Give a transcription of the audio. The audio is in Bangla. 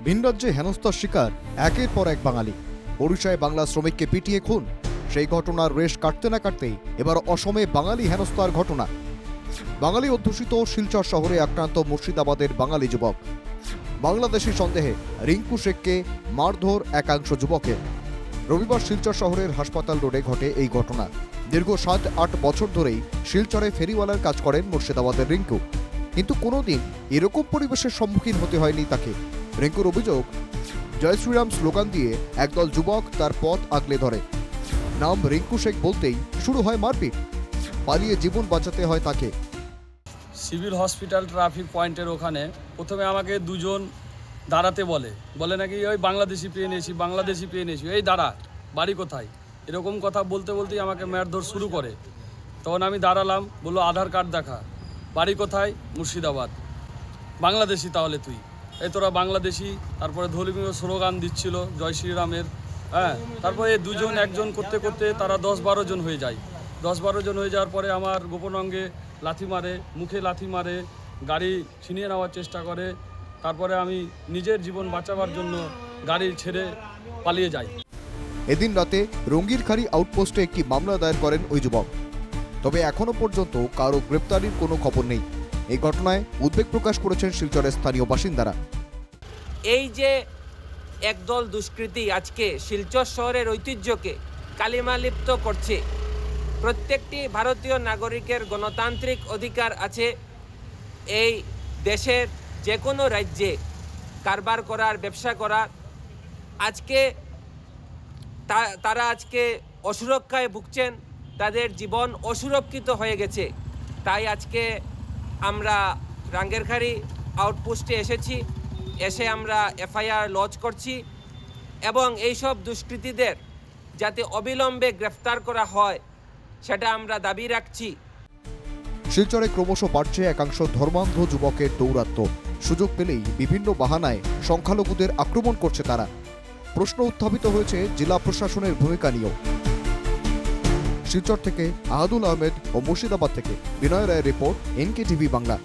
ভিনরাজ্যে হেনস্থার শিকার একের পর এক বাঙালি। ওড়িশায় বাংলা শ্রমিককে পিটিয়ে খুন। সেই ঘটনার রেশ কাটতে না কাটতেই এবার অসমে বাঙালি হেনস্থার ঘটনা। বাঙালি অধ্যুষিত শিলচর শহরে আক্রান্ত মুর্শিদাবাদের বাঙালি যুবক। বাংলাদেশি সন্দেহে রিঙ্কু শেখকে মারধর একাংশ যুবকের। রবিবার শিলচর শহরের হাসপাতাল রোডে ঘটে এই ঘটনা। দীর্ঘ 7-8 বছর ধরেই শিলচরে ফেরিওয়ালার কাজ করেন মুর্শিদাবাদের রিঙ্কু, কিন্তু কোনোদিন এরকম পরিবেশের সম্মুখীন হতে হয়নি তাকে। রিঙ্কুর অভিযোগ, জয় শ্রীরাম স্লোগান দিয়ে একদল যুবক তার পথ আগলে ধরে। নাম রিঙ্কু শেখ বলতেই শুরু হয় মারপিট। পালিয়ে জীবন বাঁচাতে হয় তাকে। সিভিল হসপিটাল ট্রাফিক পয়েন্টের ওখানে প্রথমে আমাকে দুজন দাঁড়াতে বলে নাকি ওই বাংলাদেশি পেয়ে নিয়েছি, এই দাঁড়া, বাড়ি কোথায়, এরকম কথা বলতে বলতেই আমাকে মারধর শুরু করে। তখন আমি দাঁড়ালাম, বললো আধার কার্ড দেখা, বাড়ি কোথায়, মুর্শিদাবাদ, বাংলাদেশি তাহলে তুই, এই তোরা বাংলাদেশি। তারপরে ধর্মীয় স্লোগান দিচ্ছিল জয় শ্রীরামের। তারপরে দুজন একজন করতে করতে তারা 10-12 জন হয়ে যায়। 10-12 জন হয়ে যাওয়ার পরে আমার গোপন অঙ্গে লাথি মারে, মুখে লাথি মারে, গাড়ি ছিনিয়ে নেওয়ার চেষ্টা করে। তারপরে আমি নিজের জীবন বাঁচাবার জন্য গাড়ি ছেড়ে পালিয়ে যাই। এদিন রাতে রঙ্গিরখাড়ি আউটপোস্টে একটি মামলা দায়ের করেন ওই যুবক। তবে এখনো পর্যন্ত কারো গ্রেপ্তারির কোনো খবর নেই। এই ঘটনায় উদ্বেগ প্রকাশ করেছেন শিলচরের স্থানীয় বাসিন্দারা। এই যে একদল দুষ্কৃতী আজকে শিলচর শহরের ঐতিহ্যকে কালিমালিপ্ত করছে। প্রত্যেকটি ভারতীয় নাগরিকের গণতান্ত্রিক অধিকার আছে এই দেশের যে কোনো রাজ্যে কারবার করার, ব্যবসা করার। আজকে তারা আজকে অসুরক্ষায় ভুগছেন, তাদের জীবন অসুরক্ষিত হয়ে গেছে। তাই আজকে আমরা রাঙ্গেরখাড়ি আউটপোস্টে এসে আমরা এফআইআর লজ করছি এবং এইসব দুষ্কৃতীদের যাতে অবিলম্বে গ্রেফতার করা হয় সেটা আমরা দাবি রাখছি। শিলচরে ক্রমশ বাড়ছে একাংশ ধর্মান্ধ যুবকের দৌরাত্ম্য। সুযোগ পেলেই বিভিন্ন বাহানায় সংখ্যালঘুদের আক্রমণ করছে তারা। প্রশ্ন উত্থাপিত হয়েছে জেলা প্রশাসনের ভূমিকা নিয়েও। শিলচর থেকে আহাদুল আহমেদ ও মুর্শিদাবাদ থেকে বিনয় রায়ের রিপোর্ট, NK TV বাংলা।